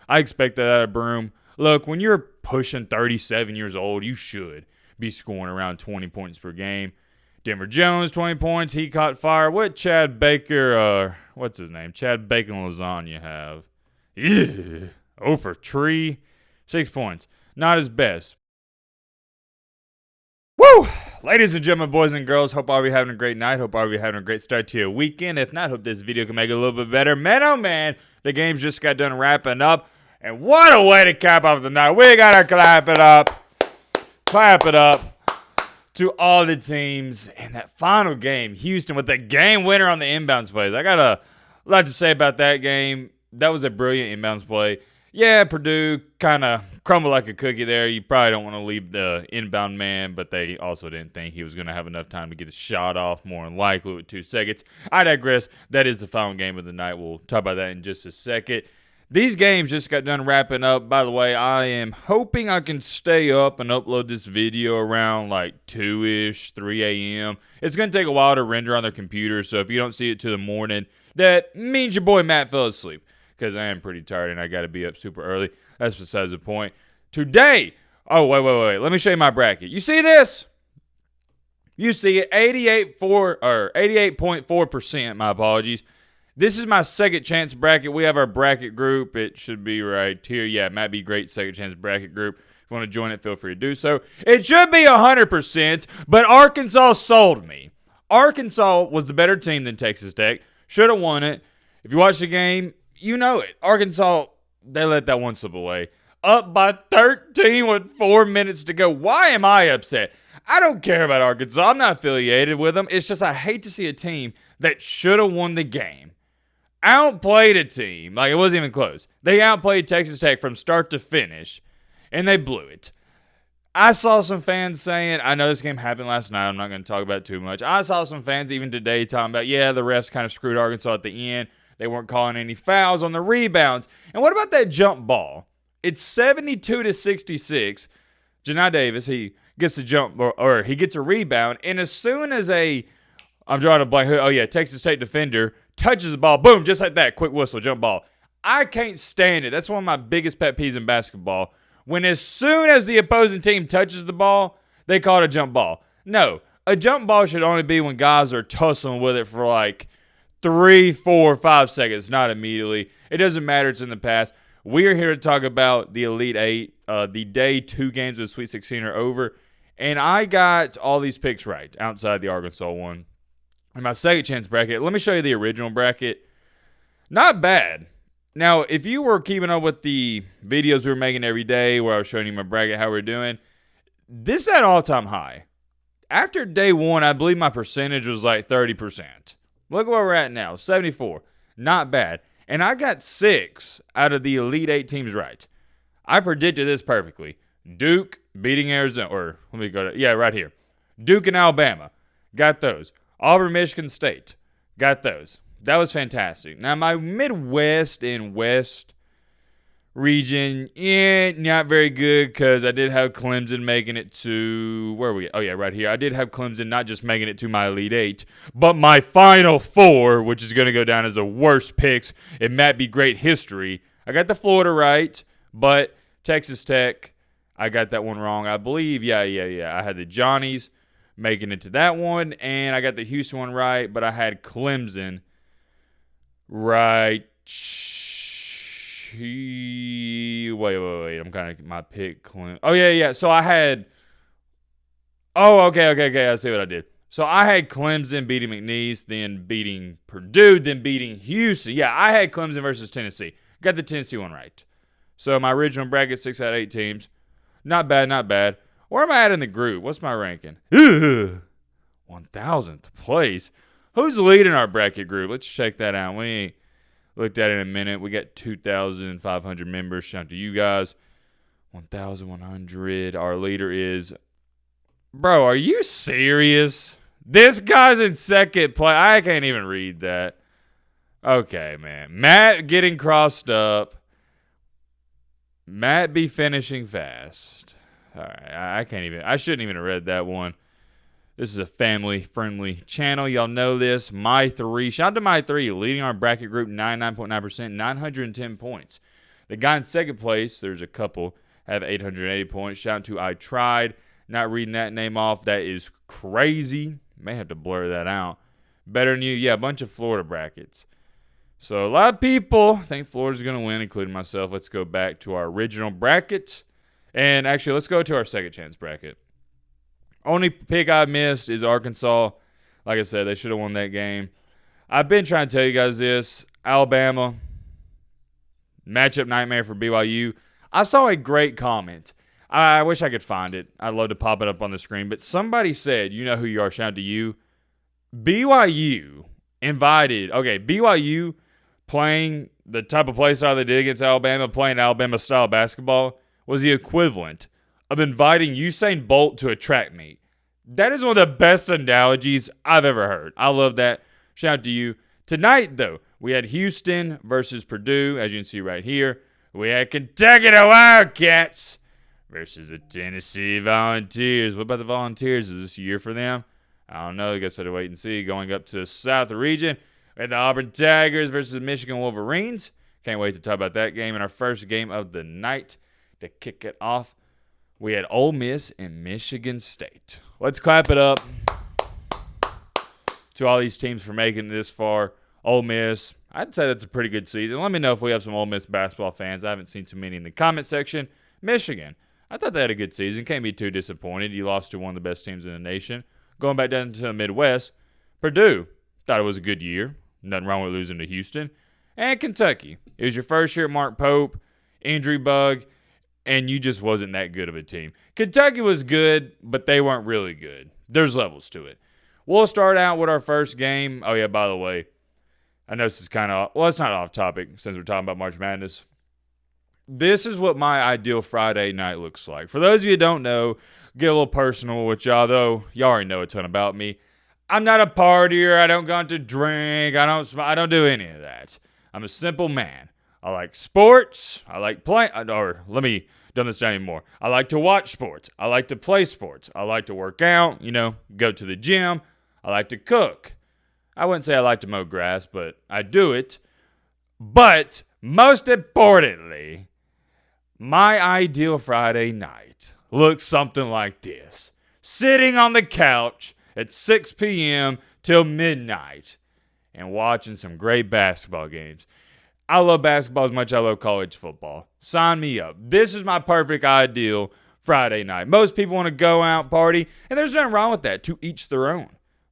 I expect that out of Broom. Look, when you're pushing 37 years old, you should be scoring around 20 points per game. Denver Jones, 20 points. He caught fire. What Chad Baker, what's his name? Chad Bacon Lasagna have? Yeah. Oh, for Tree. 6 points. Not his best. Woo! Ladies and gentlemen, boys and girls, hope all of you having a great night. Hope all of you having a great start to your weekend. If not, hope this video can make it a little bit better. Man, oh man, the games just got done wrapping up. And what a way to cap off the night. We got to clap it up. Clap it up to all the teams in that final game. Houston with the game winner on the inbounds plays. I got a lot to say about that game. That was a brilliant inbounds play. Yeah, Purdue kind of crumbled like a cookie there. You probably don't want to leave the inbound man, but they also didn't think he was going to have enough time to get a shot off, more than likely with 2 seconds. I digress. That is the final game of the night. We'll talk about that in just a second. These games just got done wrapping up. By the way, I am hoping I can stay up and upload this video around like 2-ish, 3 a.m. It's going to take a while to render on their computer, so if you don't see it till the morning, that means your boy Matt fell asleep. Because I am pretty tired and I got to be up super early. That's besides the point. Today, oh, wait. Let me show you my bracket. You see this? You see it, 88.4%, my apologies. This is my second chance bracket. We have our bracket group. It should be right here. Yeah, MattBeGreat's second chance bracket group. If you want to join it, feel free to do so. It should be 100%, but Arkansas sold me. Arkansas was the better team than Texas Tech. Should have won it. If you watch the game, you know it. Arkansas, they let that one slip away. Up by 13 with 4 minutes to go. Why am I upset? I don't care about Arkansas. I'm not affiliated with them. It's just I hate to see a team that should have won the game outplayed a team. Like, it wasn't even close. They outplayed Texas Tech from start to finish, and they blew it. I saw some fans saying, I know this game happened last night. I'm not going to talk about it too much. I saw some fans even today talking about, yeah, the refs kind of screwed Arkansas at the end. They weren't calling any fouls on the rebounds. And what about that jump ball? It's 72-66. Janai Davis, he gets a jump, or he gets a rebound. And as soon as I'm drawing a blank, oh yeah, Texas State defender touches the ball, boom, just like that, quick whistle, jump ball. I can't stand it. That's one of my biggest pet peeves in basketball. When as soon as the opposing team touches the ball, they call it a jump ball. No, a jump ball should only be when guys are tussling with it for like 3, 4, 5 seconds, not immediately. It doesn't matter. It's in the past. We are here to talk about the Elite Eight. The day 2 games of the Sweet 16 are over, and I got all these picks right outside the Arkansas one. In my second chance bracket, let me show you the original bracket. Not bad. Now, if you were keeping up with the videos we were making every day where I was showing you my bracket, how we're doing, this is at all-time high. After day 1, I believe my percentage was like 30%. Look where we're at now, 74. Not bad. And I got 6 out of the Elite 8 teams right. I predicted this perfectly. Duke beating Arizona, or let me go to, yeah, right here. Duke and Alabama. Got those. Auburn, Michigan State. Got those. That was fantastic. Now, my Midwest and West region, not very good because I did have Clemson making it to, where are we? Oh, yeah, right here. I did have Clemson not just making it to my Elite 8, but my Final 4, which is going to go down as the worst picks in MattBeGreat history. I got the Florida right, but Texas Tech, I got that one wrong. I believe, yeah. I had the Johnnies making it to that one, and I got the Houston one right, but I had Clemson right. Wait. I'm kind of my pick. Oh, yeah. So I had. Oh, okay. I see what I did. So I had Clemson beating McNeese, then beating Purdue, then beating Houston. Yeah, I had Clemson versus Tennessee. Got the Tennessee one right. So my original bracket, 6 out of 8 teams. Not bad. Where am I at in the group? What's my ranking? 1,000th place. Who's leading our bracket group? Let's check that out. We ain't looked at it in a minute. We got 2,500 members. Shout out to you guys. 1,100. Our leader is... Bro, are you serious? This guy's in second place. I can't even read that. Okay, man. Matt getting crossed up. Matt be finishing fast. All right, I shouldn't even have read that one. This is a family-friendly channel. Y'all know this. My 3. Shout out to My 3, leading our bracket group 99.9%, 910 points. The guy in second place, there's a couple, have 880 points. Shout out to I Tried. Not reading that name off. That is crazy. May have to blur that out. Better than you. Yeah, a bunch of Florida brackets. So a lot of people think Florida's going to win, including myself. Let's go back to our original bracket. And actually, let's go to our second chance bracket. Only pick I missed is Arkansas. Like I said, they should have won that game. I've been trying to tell you guys this. Alabama, matchup nightmare for BYU. I saw a great comment. I wish I could find it. I'd love to pop it up on the screen. But somebody said, you know who you are, shout out to you. BYU playing the type of play style they did against Alabama, playing Alabama-style basketball, was the equivalent of inviting Usain Bolt to a track meet. That is one of the best analogies I've ever heard. I love that. Shout out to you. Tonight, though, we had Houston versus Purdue, as you can see right here. We had Kentucky the Wildcats versus the Tennessee Volunteers. What about the Volunteers? Is this a year for them? I don't know. I guess I have to wait and see. Going up to the South region, we had the Auburn Tigers versus the Michigan Wolverines. Can't wait to talk about that game. In our first game of the night, to kick it off, we had Ole Miss and Michigan State. Let's clap it up to all these teams for making it this far. Ole Miss, I'd say that's a pretty good season. Let me know if we have some Ole Miss basketball fans. I haven't seen too many in the comment section. Michigan, I thought they had a good season. Can't be too disappointed. You lost to one of the best teams in the nation. Going back down to the Midwest, Purdue, thought it was a good year. Nothing wrong with losing to Houston. And Kentucky, it was your first year at Mark Pope, injury bug, and you just wasn't that good of a team. Kentucky was good, but they weren't really good. There's levels to it. We'll start out with our first game. Oh, yeah, by the way, I know this is kind of, well, it's not off topic since we're talking about March Madness. This is what my ideal Friday night looks like. For those of you who don't know, get a little personal with y'all, though y'all already know a ton about me. I'm not a partier. I don't go out to drink. I don't do any of that. I'm a simple man. I like sports. I like playing, or let me dumb this down anymore. I like to watch sports. I like to play sports. I like to work out, go to the gym. I like to cook. I wouldn't say I like to mow grass, but I do it. But most importantly, my ideal Friday night looks something like this. Sitting on the couch at 6 p.m. till midnight and watching some great basketball games. I love basketball as much as I love college football. Sign me up. This is my perfect ideal Friday night. Most people want to go out, party, and there's nothing wrong with that. To each their own.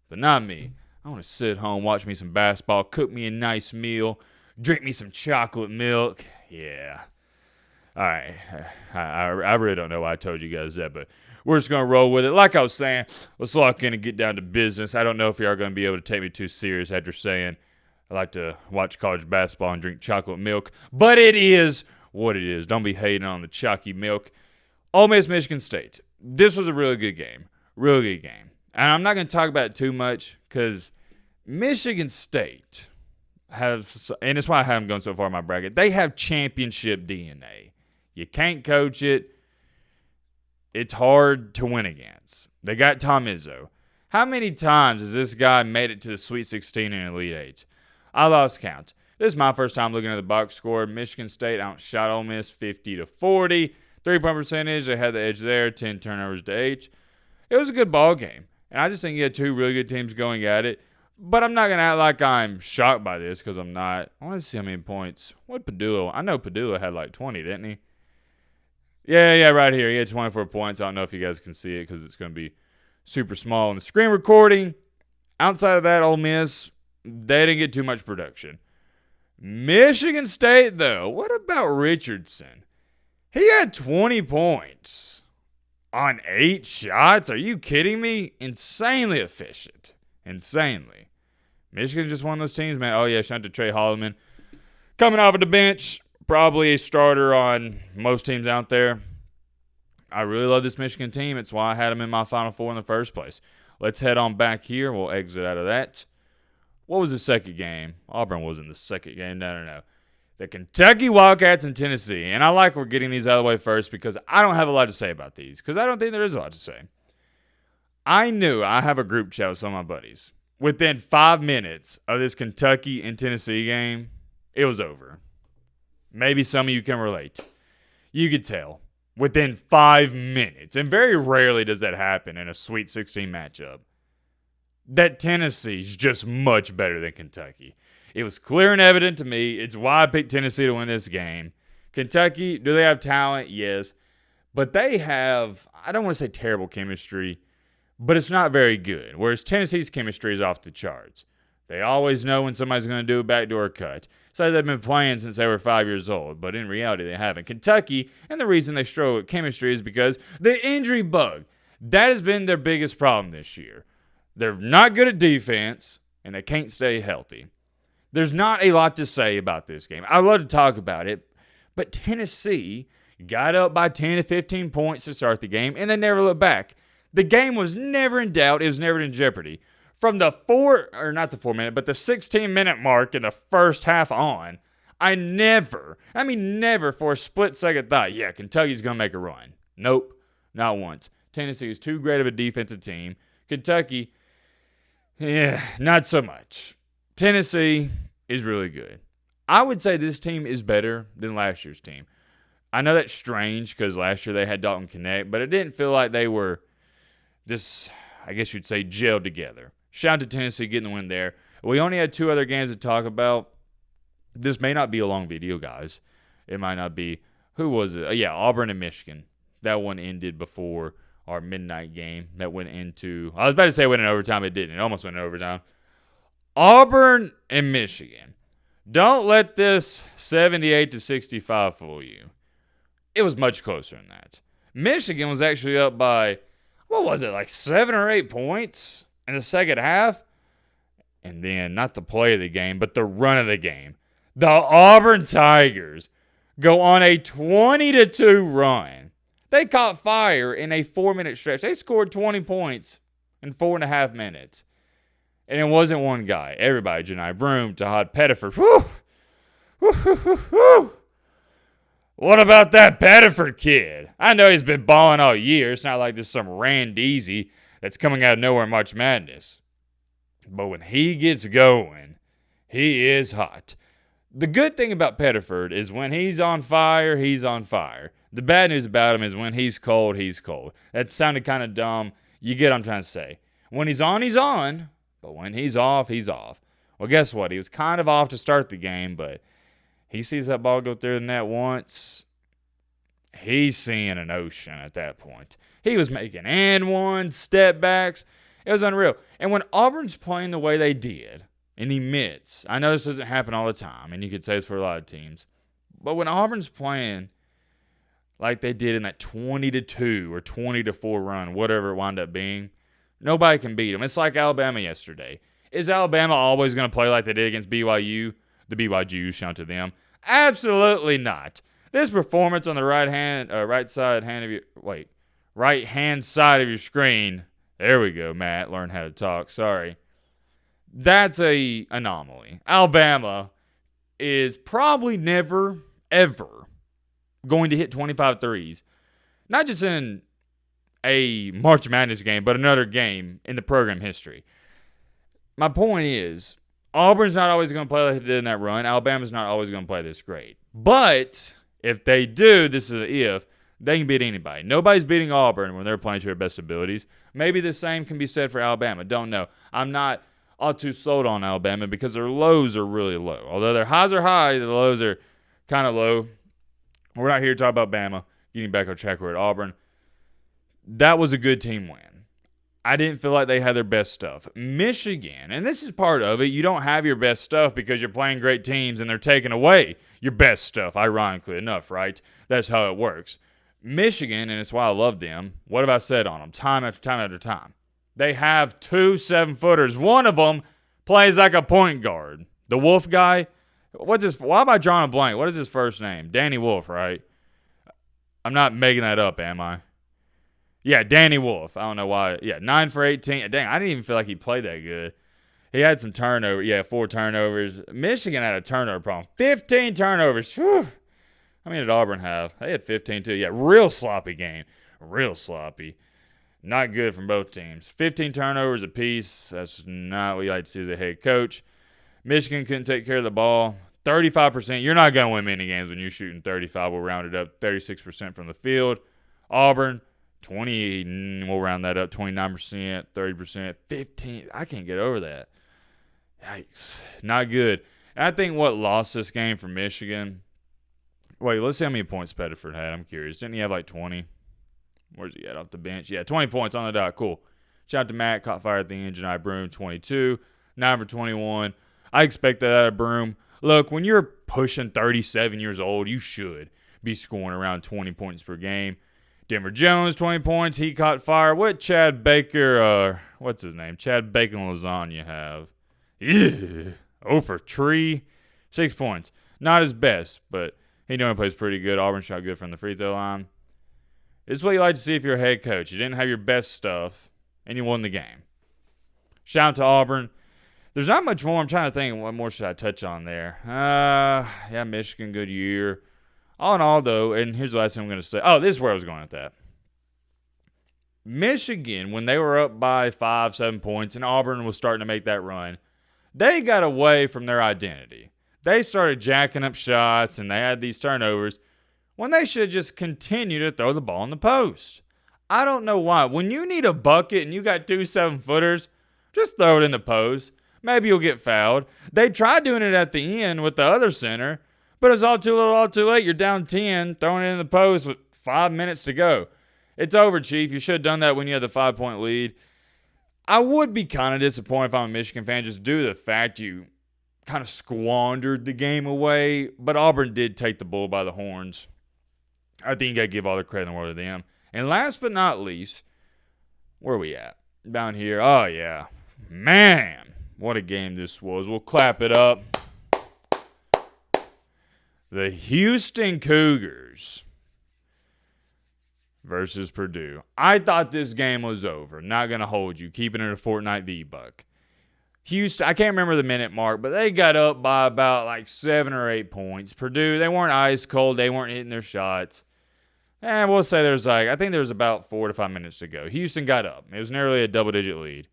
But not me. I want to sit at home, watch me some basketball, cook me a nice meal, drink me some chocolate milk. Yeah. All right. I really don't know why I told you guys that, but we're just going to roll with it. Like I was saying, let's lock in and get down to business. I don't know if you are going to be able to take me too serious after saying I like to watch college basketball and drink chocolate milk, but it is what it is. Don't be hating on the chalky milk. Ole Miss, Michigan State. This was a really good game. Really good game. And I'm not going to talk about it too much because Michigan State have, and it's why I have them going so far in my bracket, they have championship DNA. You can't coach it. It's hard to win against. They got Tom Izzo. How many times has this guy made it to the Sweet 16 and Elite 8? I lost count. This is my first time looking at the box score. Michigan State outshot Ole Miss 50-40. 3-point percentage, they had the edge there. 10 turnovers to 8. It was a good ball game. And I just think you had two really good teams going at it. But I'm not going to act like I'm shocked by this because I'm not. I want to see how many points. What Purdue? I know Purdue had like 20, didn't he? Yeah, right here. He had 24 points. I don't know if you guys can see it because it's going to be super small on the screen recording. Outside of that, Ole Miss, they didn't get too much production. Michigan State, though, what about Richardson? He had 20 points on 8 shots. Are you kidding me? Insanely efficient. Insanely. Michigan's just one of those teams, man. Oh, yeah, shout out to Trey Holloman. Coming off of the bench, probably a starter on most teams out there. I really love this Michigan team. It's why I had them in my Final Four in the first place. Let's head on back here. We'll exit out of that. What was the second game? Auburn wasn't the second game. No. The Kentucky Wildcats and Tennessee. And I like we're getting these out of the way first because I don't have a lot to say about these because I don't think there is a lot to say. I knew I have a group chat with some of my buddies. Within 5 minutes of this Kentucky and Tennessee game, it was over. Maybe some of you can relate. You could tell within 5 minutes, and very rarely does that happen in a Sweet 16 matchup, that Tennessee's just much better than Kentucky. It was clear and evident to me. It's why I picked Tennessee to win this game. Kentucky, do they have talent? Yes. But they have, I don't want to say terrible chemistry, but it's not very good. Whereas Tennessee's chemistry is off the charts. They always know when somebody's going to do a backdoor cut. So they've been playing since they were 5 years old, but in reality they haven't. Kentucky, and the reason they struggle with chemistry is because the injury bug. That has been their biggest problem this year. They're not good at defense, and they can't stay healthy. There's not a lot to say about this game. I'd love to talk about it, but Tennessee got up by 10 to 15 points to start the game, and they never looked back. The game was never in doubt. It was never in jeopardy. From the 16-minute mark in the first half on, I never for a split second thought, yeah, Kentucky's going to make a run. Nope, not once. Tennessee is too great of a defensive team. Kentucky, yeah, not so much. Tennessee is really good. I would say this team is better than last year's team. I know that's strange because last year they had Dalton Connect, but it didn't feel like they were just, I guess you'd say, gelled together. Shout out to Tennessee getting the win there. We only had 2 other games to talk about. This may not be a long video, guys. It might not be. Who was it? Yeah, Auburn and Michigan. That one ended before our midnight game. That went into, I was about to say it went in overtime. It didn't. It almost went in overtime. Auburn and Michigan. Don't let this 78-65 fool you. It was much closer than that. Michigan was actually up by, what was it, like 7 or 8 points in the second half? And then, not the play of the game, but the run of the game. The Auburn Tigers go on a 20-2 run. They caught fire in a 4-minute stretch. They scored 20 points in 4.5 minutes. And it wasn't one guy. Everybody, Janai Broome, Tahad Pettiford. Whew! Woo! What about that Pettiford kid? I know he's been balling all year. It's not like this some Randeezy that's coming out of nowhere in March Madness. But when he gets going, he is hot. The good thing about Pettiford is when he's on fire, he's on fire. The bad news about him is when he's cold, he's cold. That sounded kind of dumb. You get what I'm trying to say. When he's on, he's on. But when he's off, he's off. Well, guess what? He was kind of off to start the game, but he sees that ball go through the net once. He's seeing an ocean at that point. He was making and one, step backs. It was unreal. And when Auburn's playing the way they did in the midst, I know this doesn't happen all the time, and you could say it's for a lot of teams, but when Auburn's playing like they did in that 20-2 or 20-4 run, whatever it wound up being, nobody can beat them. It's like Alabama yesterday. Is Alabama always going to play like they did against BYU? The BYU, shout to them. Absolutely not. This performance on the right hand side of your screen. There we go, Matt. Learn how to talk. Sorry. That's a anomaly. Alabama is probably never, ever going to hit 25 threes. Not just in a March Madness game, but another game in the program history. My point is, Auburn's not always going to play like they did in that run. Alabama's not always going to play this great. But if they do, this is an if, they can beat anybody. Nobody's beating Auburn when they're playing to their best abilities. Maybe the same can be said for Alabama. Don't know. I'm not all too sold on Alabama because their lows are really low. Although their highs are high, the lows are kind of low. We're not here to talk about Bama. Getting back on track, we're at Auburn. That was a good team win. I didn't feel like they had their best stuff. Michigan, and this is part of it, you don't have your best stuff because you're playing great teams and they're taking away your best stuff, ironically enough, right? That's how it works. Michigan, and it's why I love them, what have I said on them time after time after time? They have 2 7-footers. One of them plays like a point guard. The Wolf guy, why am I drawing a blank? What is his first name? Danny Wolf, right? I'm not making that up, am I? Yeah, Danny Wolf. I don't know why. Yeah, 9 for 18. Dang, I didn't even feel like he played that good. He had some turnovers. Yeah, 4 turnovers. Michigan had a turnover problem. 15 turnovers. Whew. How many did Auburn have? They had 15 too. Yeah, real sloppy game. Real sloppy. Not good from both teams. 15 turnovers apiece. That's not what you like to see as a head coach. Michigan couldn't take care of the ball. 35%. You're not going to win many games when you're shooting 35. We'll round it up. 36% from the field. Auburn, 20. We'll round that up. 29%, 30%, 15. I can't get over that. Yikes. Not good. And I think what lost this game for Michigan. Wait, let's see how many points Pettiford had. I'm curious. Didn't he have like 20? Where's he at off the bench? Yeah, 20 points on the dot. Cool. Shout out to Matt. Caught fire at the end. Janai Broom, 22. 9 for 21. I expect that out of Broom. Look, when you're pushing 37 years old, you should be scoring around 20 points per game. Denver Jones, 20 points. He caught fire. What Chad Baker, what's his name? Chad Bacon Lasagna have? Ew. Oh, for Tree. 6 points. Not his best, but he normally plays pretty good. Auburn shot good from the free throw line. This is what you like to see if you're a head coach. You didn't have your best stuff, and you won the game. Shout out to Auburn. There's not much more. I'm trying to think. What more should I touch on there? Yeah, Michigan, good year. All in all, though, and here's the last thing I'm going to say. Oh, this is where I was going with that. Michigan, when they were up by 5, 7 points, and Auburn was starting to make that run, they got away from their identity. They started jacking up shots, and they had these turnovers when they should just continue to throw the ball in the post. I don't know why. When you need a bucket and you got 2 7-footers, just throw it in the post. Maybe you'll get fouled. They tried doing it at the end with the other center, but it's all too little, all too late. You're down 10, throwing it in the post with 5 minutes to go. It's over, Chief. You should have done that when you had the 5-point lead. I would be kind of disappointed if I'm a Michigan fan just due to the fact you kind of squandered the game away, but Auburn did take the bull by the horns. I think you got to give all the credit in the world to them. And last but not least, where are we at? Down here. Oh, yeah. Man, what a game this was. We'll clap it up. The Houston Cougars versus Purdue. I thought this game was over. Not going to hold you. Keeping it a Fortnite V-Buck. Houston, I can't remember the minute mark, but they got up by about like 7 or 8 points. Purdue, they weren't ice cold. They weren't hitting their shots. And we'll say I think there was about 4 to 5 minutes to go. Houston got up. It was nearly a double-digit lead.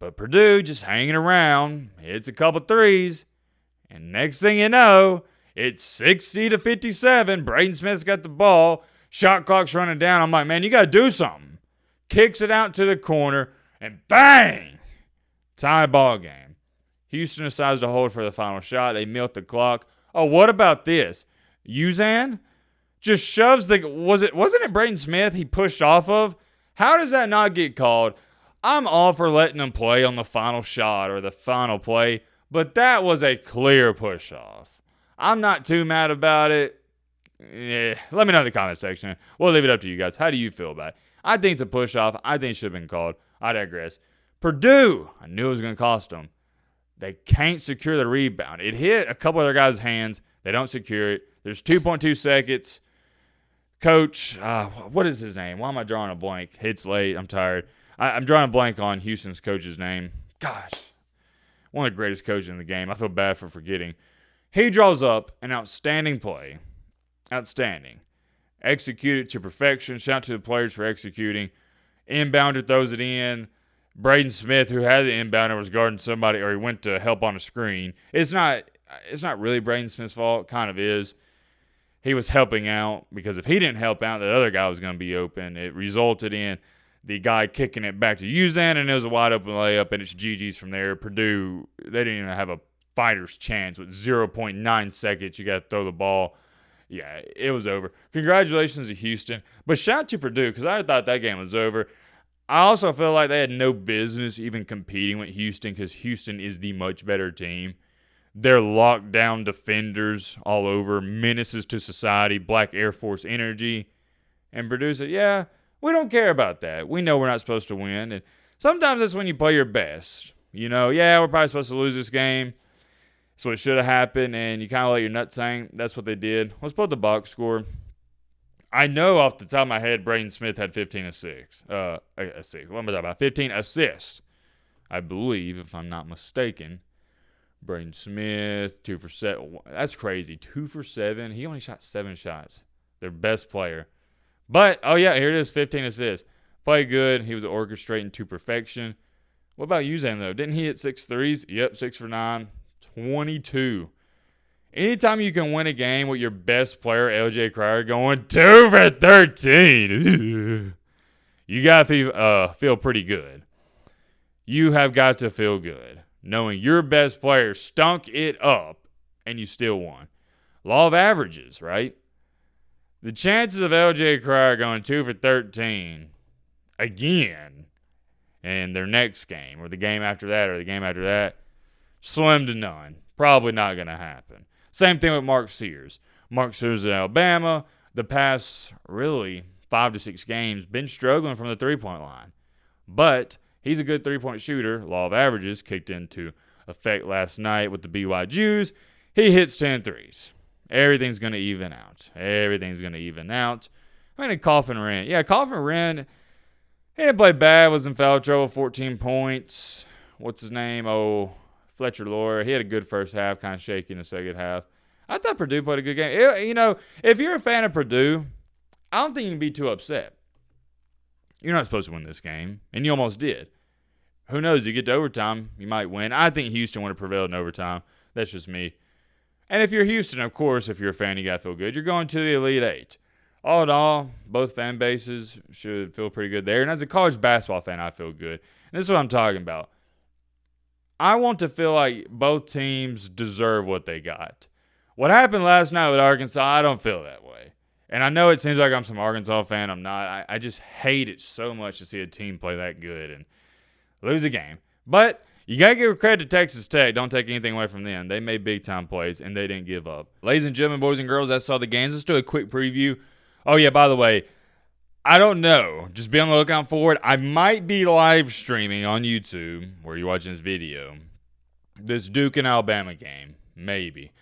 But Purdue just hanging around, hits a couple threes, and next thing you know, it's 60-57. Braden Smith's got the ball. Shot clock's running down. I'm like, man, you got to do something. Kicks it out to the corner, and bang! Tie ball game. Houston decides to hold for the final shot. They milk the clock. Oh, what about this? Uzan just shoves wasn't it Braden Smith he pushed off of? How does that not get called? I'm all for letting them play on the final shot or the final play, but that was a clear push off. I'm not too mad about it. Let me know in the comment section. We'll leave it up to you guys. How do you feel about it? I think it's a push off. I think it should have been called. I digress. Purdue, I knew it was going to cost them. They can't secure the rebound. It hit a couple of their guys' hands. They don't secure it. There's 2.2 seconds. Coach, what is his name? Why am I drawing a blank? It's late. I'm tired. I'm drawing a blank on Houston's coach's name. Gosh, one of the greatest coaches in the game. I feel bad for forgetting. He draws up an outstanding play. Outstanding. Executed to perfection. Shout out to the players for executing. Inbounder throws it in. Braden Smith, who had the inbounder, was guarding somebody, or he went to help on a screen. It's not really Braden Smith's fault. Kind of is. He was helping out because if he didn't help out, that other guy was going to be open. It resulted in the guy kicking it back to Uzan, and it was a wide open layup, and it's GG's from there. Purdue, they didn't even have a fighter's chance with 0.9 seconds. You got to throw the ball. Yeah, it was over. Congratulations to Houston. But shout out to Purdue because I thought that game was over. I also feel like they had no business even competing with Houston because Houston is the much better team. They're lockdown defenders all over, menaces to society, Black Air Force energy. And Purdue said, yeah, we don't care about that. We know we're not supposed to win. And sometimes that's when you play your best. You know, yeah, we're probably supposed to lose this game. So it should have happened, and you kind of let your nuts hang. That's what they did. Let's put the box score. I know off the top of my head, Braden Smith had 15 assists. What am I talking about? 15 assists, I believe, if I'm not mistaken. Braden Smith, 2 for 7. That's crazy. 2 for 7. He only shot 7 shots. Their best player. But, oh yeah, here it is, 15 assists. Played good. He was orchestrating to perfection. What about Uzan, though? Didn't he hit 6 threes? Yep, 6 for 9. 22. Anytime you can win a game with your best player, LJ Cryer, going 2 for 13, you got to feel pretty good. You have got to feel good knowing your best player stunk it up and you still won. Law of averages, right? The chances of LJ Cryer going 2 for 13 again in their next game or the game after that, slim to none. Probably not going to happen. Same thing with Mark Sears. Mark Sears at Alabama, the past really 5 to 6 games, been struggling from the three-point line. But he's a good three-point shooter. Law of averages kicked into effect last night with the BY Jews. He hits 10 threes. Everything's going to even out. I mean, Coffin Wren. Yeah, Coffin Wren, he didn't play bad, was in foul trouble, 14 points. What's his name? Fletcher Loyer. He had a good first half, kind of shaky in the second half. I thought Purdue played a good game. If you're a fan of Purdue, I don't think you can be too upset. You're not supposed to win this game, and you almost did. Who knows? You get to overtime, you might win. I think Houston would have prevailed in overtime. That's just me. And if you're Houston, of course, if you're a fan, you got to feel good. You're going to the Elite Eight. All in all, both fan bases should feel pretty good there. And as a college basketball fan, I feel good. And this is what I'm talking about. I want to feel like both teams deserve what they got. What happened last night with Arkansas, I don't feel that way. And I know it seems like I'm some Arkansas fan. I'm not. I just hate it so much to see a team play that good and lose a game. But you got to give credit to Texas Tech. Don't take anything away from them. They made big-time plays, and they didn't give up. Ladies and gentlemen, boys and girls, that's all the games. Let's do a quick preview. Oh, yeah, by the way, I don't know. Just be on the lookout for it. I might be live streaming on YouTube, where you're watching this video, this Duke and Alabama game. Maybe.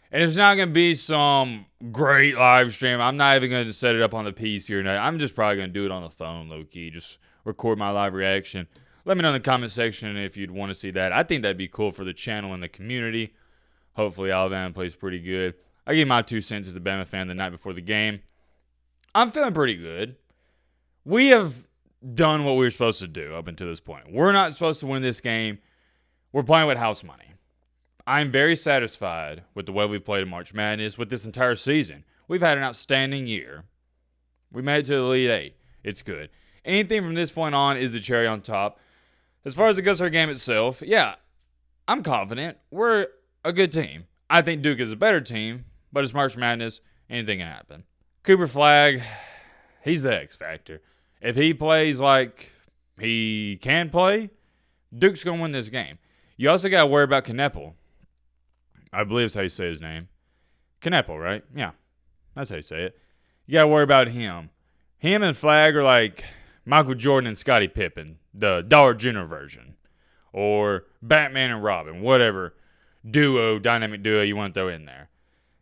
And it's not going to be some great live stream. I'm not even going to set it up on the PC or nothing. I'm just probably going to do it on the phone, low-key. Just record my live reaction. Let me know in the comment section if you'd want to see that. I think that'd be cool for the channel and the community. Hopefully Alabama plays pretty good. I gave my 2 cents as a Bama fan the night before the game. I'm feeling pretty good. We have done what we were supposed to do up until this point. We're not supposed to win this game. We're playing with house money. I'm very satisfied with the way we played in March Madness with this entire season. We've had an outstanding year. We made it to the Elite Eight. It's good. Anything from this point on is the cherry on top. As far as it goes for our game itself, yeah, I'm confident. We're a good team. I think Duke is a better team, but it's March Madness. Anything can happen. Cooper Flagg, he's the X factor. If he plays like he can play, Duke's going to win this game. You also got to worry about Kneppel. I believe that's how you say his name. Kneppel, right? Yeah, that's how you say it. You got to worry about him. Him and Flagg are like Michael Jordan and Scottie Pippen, the Dollar General version, or Batman and Robin, whatever dynamic duo you want to throw in there.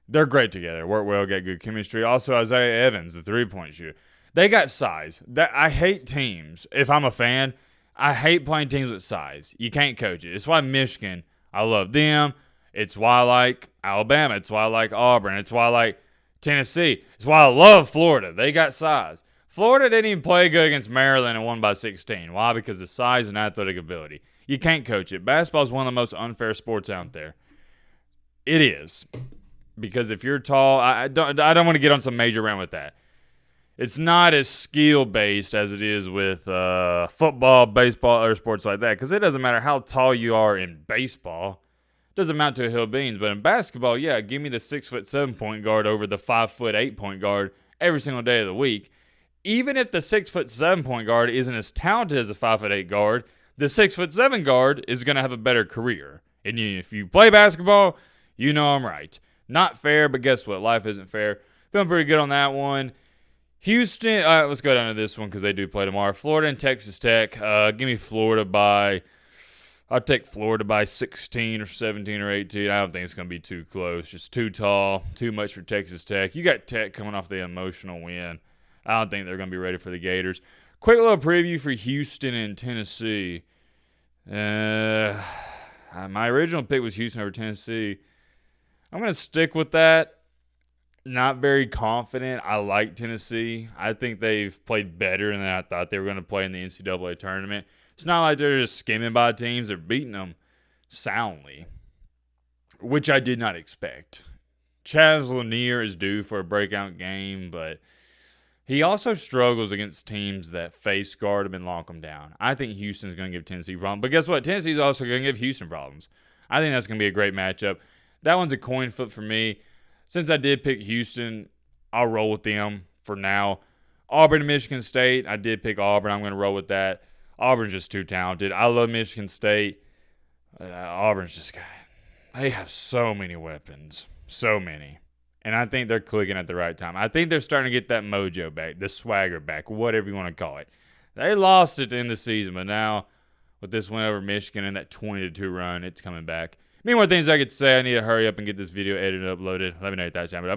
They're great together, work well, got good chemistry. Also, Isaiah Evans, the three-point shooter. They got size. I hate teams. If I'm a fan, I hate playing teams with size. You can't coach it. It's why Michigan, I love them. It's why I like Alabama. It's why I like Auburn. It's why I like Tennessee. It's why I love Florida. They got size. Florida didn't even play good against Maryland and won by 16. Why? Because of size and athletic ability. You can't coach it. Basketball is one of the most unfair sports out there. It is. Because if you're tall, I don't want to get on some major rant with that. It's not as skill-based as it is with football, baseball, other sports like that. Because it doesn't matter how tall you are in baseball. It doesn't amount to a hill of beans. But in basketball, yeah, give me the 6'7" point guard over the 5'8" point guard every single day of the week. Even if the 6'7" point guard isn't as talented as a 5'8" guard, the 6'7" guard is going to have a better career. And if you play basketball, you know I'm right. Not fair, but guess what? Life isn't fair. Feeling pretty good on that one. Houston, let's go down to this one because they do play tomorrow. Florida and Texas Tech. Give me Florida by, I'll take Florida by 16 or 17 or 18. I don't think it's going to be too close. Just too tall, too much for Texas Tech. You got Tech coming off the emotional win. I don't think they're going to be ready for the Gators. Quick little preview for Houston and Tennessee. My original pick was Houston over Tennessee. I'm going to stick with that. Not very confident. I like Tennessee. I think they've played better than I thought they were going to play in the NCAA tournament. It's not like they're just skimming by teams. They're beating them soundly, which I did not expect. Chaz Lanier is due for a breakout game, but he also struggles against teams that face guard him and lock him down. I think Houston's going to give Tennessee problems. But guess what? Tennessee's also going to give Houston problems. I think that's going to be a great matchup. That one's a coin flip for me. Since I did pick Houston, I'll roll with them for now. Auburn and Michigan State, I did pick Auburn. I'm going to roll with that. Auburn's just too talented. I love Michigan State. Auburn's just they have so many weapons. So many. And I think they're clicking at the right time. I think they're starting to get that mojo back, the swagger back, whatever you want to call it. They lost it in the season, but now with this win over Michigan and that 20-2 run, it's coming back. Many more things I could say. I need to hurry up and get this video edited and uploaded. Let me know your thoughts down below.